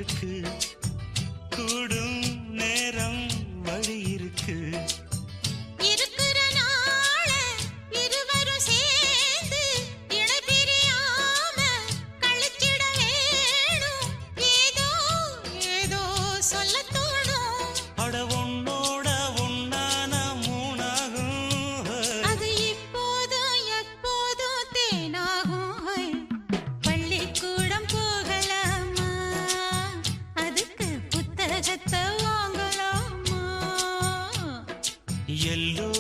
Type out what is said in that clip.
இருக்கு கூடும் நேரம் வழி இருக்கு இருக்கிற நாள இருவரும் சேர்ந்து இணை பிரியாம கழிச்சிட வேணும் ஏதோ ஏதோ சொல்ல தோணும் அட உன்னோட உன்னான மூணாகும் அது இப்போதும் எப்போதும் தேனாகும் பள்ளிக்கூடம் போகலாமா அதுக்கு புத்தகத்தை வாங்கலாமா எல்லோ